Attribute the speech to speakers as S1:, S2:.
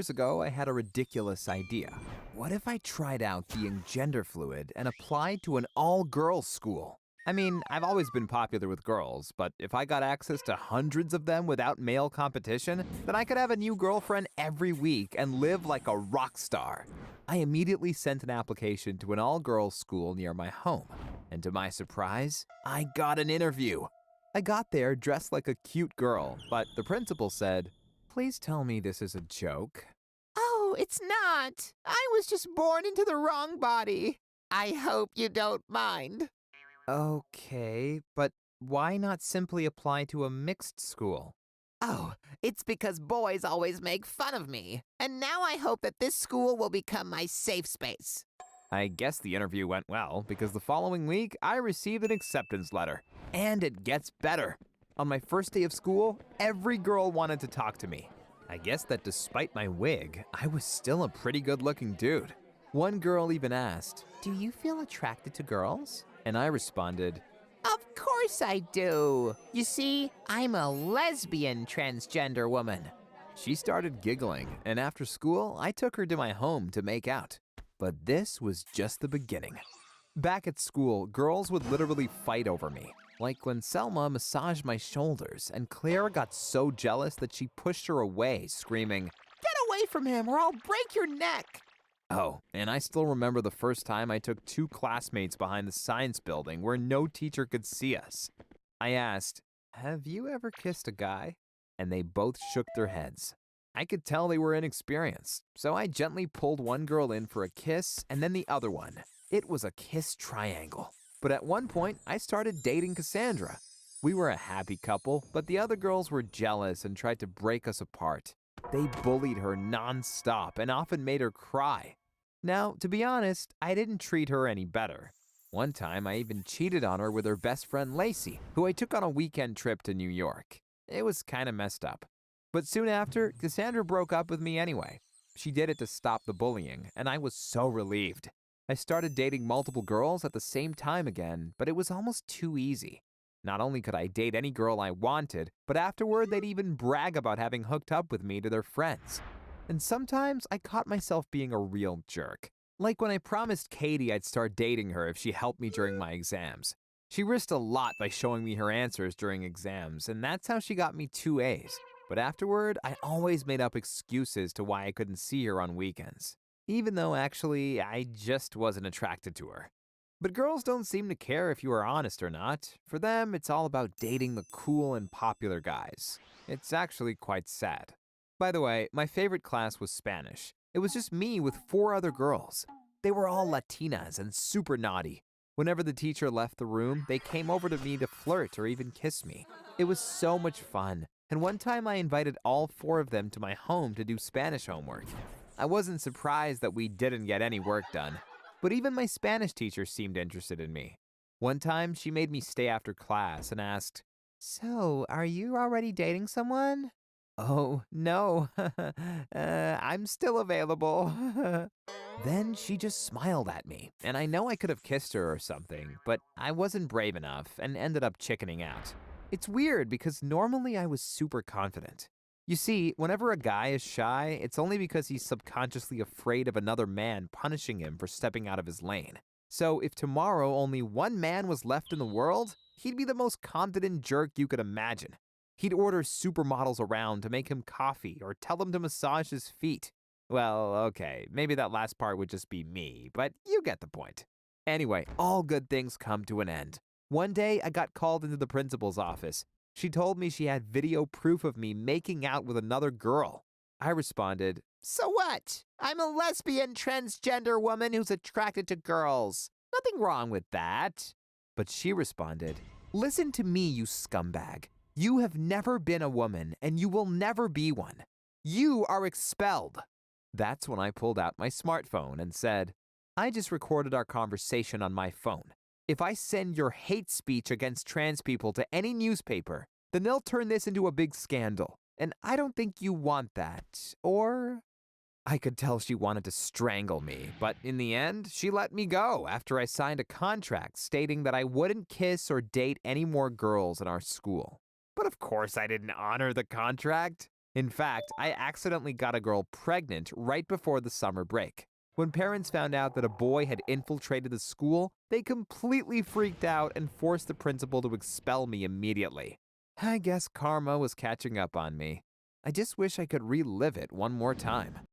S1: years ago, I had a ridiculous idea. What if I tried out being gender fluid and applied to an all-girls school? I mean, I've always been popular with girls, but if I got access to hundreds of them without male competition, then I could have a new girlfriend every week and live like a rock star. I immediately sent an application to an all-girls school near my home, and to my surprise, I got an interview. I got there dressed like a cute girl, but the principal said, "Please tell me this is a joke."
S2: Oh, it's not. I was just born into the wrong body. I hope you don't mind.
S1: Okay, but why not simply apply to a mixed school?
S2: Oh, it's because boys always make fun of me. And now I hope that this school will become my safe space.
S1: I guess the interview went well because the following week I received an acceptance letter. And it gets better. On my first day of school, every girl wanted to talk to me. I guess that despite my wig, I was still a pretty good-looking dude. One girl even asked, "Do you feel attracted to girls?" And I responded,
S2: Of course I do. You see, I'm a lesbian transgender woman.
S1: She started giggling, and after school, I took her to my home to make out. But this was just the beginning. Back at school, girls would literally fight over me. Like when Selma massaged my shoulders, and Claire got so jealous that she pushed her away, screaming,
S2: Get away from him or I'll break your neck.
S1: "Oh, and I still remember the first time I took two classmates behind the science building where no teacher could see us. I asked, 'Have you ever kissed a guy?' And they both shook their heads. I could tell they were inexperienced, so I gently pulled one girl in for a kiss and then the other one. It was a kiss triangle. But at one point, I started dating Cassandra. We were a happy couple, but the other girls were jealous and tried to break us apart. They bullied her non-stop and often made her cry. Now, to be honest, I didn't treat her any better. One time, I even cheated on her with her best friend Lacey, who I took on a weekend trip to New York. It was kind of messed up. But soon after, Cassandra broke up with me anyway. She did it to stop the bullying, and I was so relieved. I started dating multiple girls at the same time again, but it was almost too easy. Not only could I date any girl I wanted, but afterward they'd even brag about having hooked up with me to their friends. And sometimes I caught myself being a real jerk. Like when I promised Katie I'd start dating her if she helped me during my exams. She risked a lot by showing me her answers during exams, and that's how she got me 2 A's. But afterward, I always made up excuses to why I couldn't see her on weekends. Even though actually, I just wasn't attracted to her. But girls don't seem to care if you are honest or not. For them, it's all about dating the cool and popular guys. It's actually quite sad. By the way, my favorite class was Spanish. It was just me with 4 other girls. They were all Latinas and super naughty. Whenever the teacher left the room, they came over to me to flirt or even kiss me. It was so much fun. And one time I invited all 4 of them to my home to do Spanish homework. I wasn't surprised that we didn't get any work done. But even my Spanish teacher seemed interested in me. One time, she made me stay after class and asked, "So, are you already dating someone?" "Oh, no. I'm still available." Then she just smiled at me, and I know I could have kissed her or something, but I wasn't brave enough and ended up chickening out. It's weird because normally I was super confident. You see, whenever a guy is shy, it's only because he's subconsciously afraid of another man punishing him for stepping out of his lane. So if tomorrow only one man was left in the world, he'd be the most confident jerk you could imagine. He'd order supermodels around to make him coffee or tell him to massage his feet. Well, okay, maybe that last part would just be me, but you get the point. Anyway, all good things come to an end. One day, I got called into the principal's office. She told me she had video proof of me making out with another girl. I responded,
S2: So what? I'm a lesbian transgender woman who's attracted to girls.
S1: "Nothing wrong with that." But she responded, "Listen to me, you scumbag. You have never been a woman, and you will never be one. You are expelled." That's when I pulled out my smartphone and said, "I just recorded our conversation on my phone. If I send your hate speech against trans people to any newspaper, then they'll turn this into a big scandal. And I don't think you want that, or?" I could tell she wanted to strangle me, but in the end, she let me go after I signed a contract stating that I wouldn't kiss or date any more girls in our school. But of course I didn't honor the contract. In fact, I accidentally got a girl pregnant right before the summer break. When parents found out that a boy had infiltrated the school, they completely freaked out and forced the principal to expel me immediately. I guess karma was catching up on me. I just wish I could relive it one more time.